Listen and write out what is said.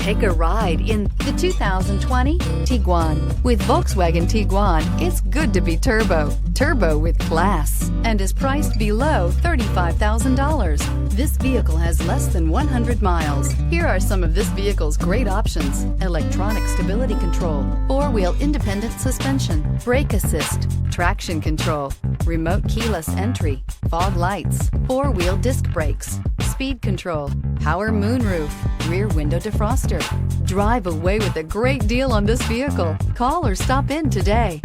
Take a ride in the 2020 Tiguan. With Volkswagen Tiguan, it's good to be turbo. Turbo with class, and is priced below $35,000. This vehicle has less than 100 miles. Here are some of this vehicle's great options: electronic stability control, four-wheel independent suspension, brake assist, traction control, remote keyless entry, fog lights, four-wheel disc brakes, speed control, power moonroof, rear window defroster. Drive away with a great deal on this vehicle. Call or stop in today.